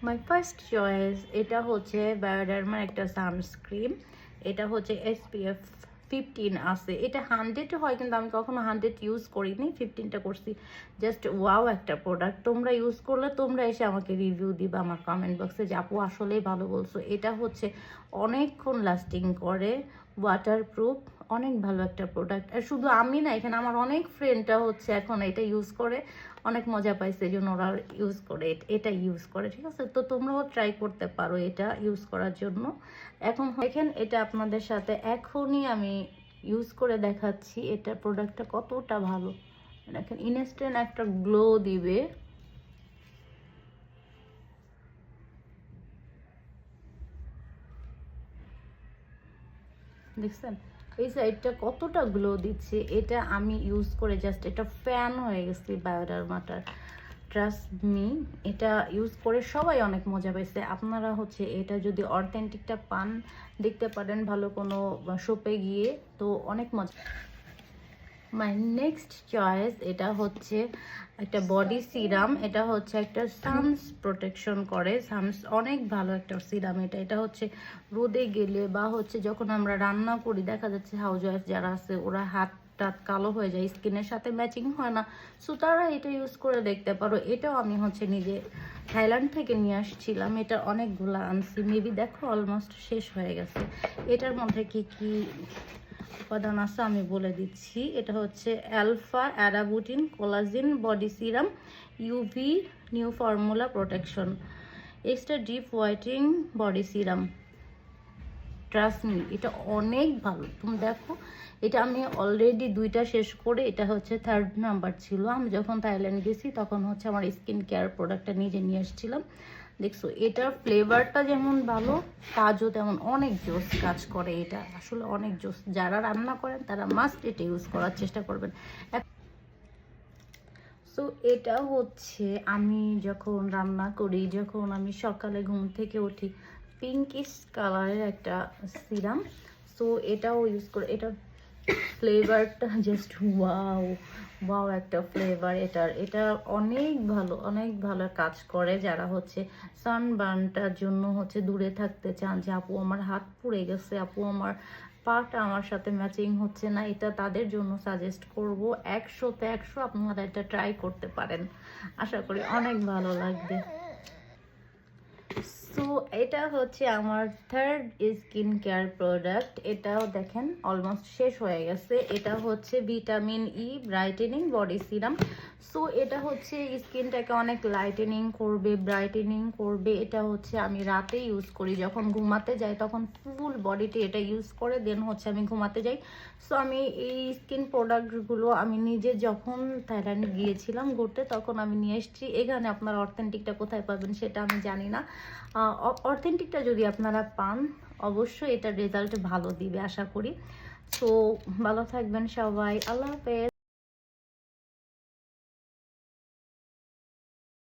My first choice এটা হচ্ছে বায়োডার্মার একটা সানস্ক্রিন। এটা হচ্ছে SPF 15 আছে। এটা 100 হয় কিন্তু আমি কখনো 100 ইউজ করিনি, 15টা করছি। জাস্ট ওয়াও একটা প্রোডাক্ট। তোমরা ইউজ করলে তোমরা এসে আমাকে রিভিউ দিবা আমার কমেন্ট বক্সে যে আপু আসলেই ভালো বলছো। এটা হচ্ছে অনেকক্ষণ লাস্টিং করে, ওয়াটারপ্রুফ, অনেক ভালো একটা প্রোডাক্ট। আর শুধু আমি না, এখানে আমার অনেক ফ্রেন্ডরা হচ্ছে এখন এটা ইউজ করে অনেক মজা পাইছে, এই জন্য ওরা ইউজ করে, এটা ইউজ করে। ঠিক আছে, তো তোমরাও ট্রাই করতে পারো এটা ইউজ করার জন্য। এখন দেখেন এটা আপনাদের সাথে এখনই আমি ইউজ করে দেখাচ্ছি এটা প্রোডাক্টটা কতটা ভালো। দেখেন ইনস্ট্যান্ট একটা গ্লো দিবে। দেখছেন এই সাইডটা কতটা গ্লো দিচ্ছে। এটা আমি ইউজ করে জাস্ট এটা ফ্যান হয়ে গেছি বায়োডার্মাটার। ট্রাস্ট মি, এটা ইউজ করে সবাই অনেক মজা পাইছে। আপনারা হচ্ছে এটা যদি অথেন্টিকটা পান, দেখতে পারেন ভালো কোনো শপে গিয়ে, তো অনেক মজা। মাই নেক্সট চয়েস এটা হচ্ছে একটা বডি সিরাম। এটা হচ্ছে একটা সানস প্রোটেকশন করে, সানস অনেক ভালো একটা সিরাম। এটা হচ্ছে রোদে গেলে বা হচ্ছে যখন আমরা রান্না করি, দেখা যাচ্ছে হাউস ওয়াইফ যারা আছে ওরা হাত টাত কালো হয়ে যায়, স্কিনের সাথে ম্যাচিং হয় না, সো তারা এটা ইউজ করে দেখতে পারো। এটাও আমি হচ্ছে নিজে থাইল্যান্ড থেকে নিয়ে আসছিলাম। এটা অনেকগুলো আনছি, মেবি দেখো অলমোস্ট শেষ হয়ে গেছে। এটার মধ্যে কি কি উপাদান আছে আমি বলে দিচ্ছি। এটা হচ্ছে alpha arbutin collagen body serum, UV new formula protection, extra deep whitening body serum. Trust me, এটা অনেক ভালো। তুমি দেখো এটা আমি অলরেডি 2টা শেষ করে, এটা হচ্ছে 3rd নাম্বার ছিল। আমি যখন থাইল্যান্ড গেছি তখন হচ্ছে আমার স্কিন কেয়ার প্রোডাক্টটা নিজে নিয়ে এসেছিলাম। দেখছো এটার ফ্লেভারটা যেমন ভালো, কাজও তেমন অনেক জোস কাজ করে। এটা আসলে অনেক জোস। যারা রান্না করেন তারা মাস্ট এটা ইউজ করার চেষ্টা করবেন। সো এটা হচ্ছে আমি যখন রান্না করি, যখন আমি সকালে ঘুম থেকে উঠি, পিঙ্কিশ কালারের একটা সিরাম। সো এটাও ইউজ করে। এটা ফ্লেভারটা জাস্ট ওয়াও, ওয়াও একটা ফ্লেভার এটার। এটা অনেক ভালো, অনেক ভালো কাজ করে। যারা হচ্ছে সানবার্নটার জন্য হচ্ছে দূরে থাকতে চান, যে আপু আমার হাত পুড়ে গেছে, আপু আমার পাটা আমার সাথে ম্যাচিং হচ্ছে না, এটা তাদের জন্য সাজেস্ট করব। 100তে 100 আপনারা এটা ট্রাই করতে পারেন, আশা করি অনেক ভালো লাগবে। সো এটা হচ্ছে আমার 3rd স্কিন কেয়ার প্রোডাক্ট। এটাও দেখেন অলমোস্ট শেষ হয়ে গেছে। এটা হচ্ছে vitamin E brightening body serum. So এটা হচ্ছে স্কিনটাকে অনেক লাইটেনিং করবে, ব্রাইটেনিং করবে। এটা হচ্ছে আমি রাতে ইউজ করি, যখন ঘুমাতে যাই তখন ফুল বডিতে এটা ইউজ করে দেন হচ্ছে আমি ঘুমাতে যাই। সো আমি এই স্কিন প্রোডাক্টগুলো আমি নিজে যখন থাইল্যান্ড গিয়েছিলাম ঘুরতে তখন আমি নিয়ে এসেছি। এখানে আপনার অথেন্টিকটা কোথায় পাবেন সেটা আমি জানি না। অথেন্টিকটা যদি আপনারা পান অবশ্যই এটার রেজাল্ট ভালো দিবে আশা করি। সো ভালো থাকবেন সবাই, আল্লাহ হাফেজ।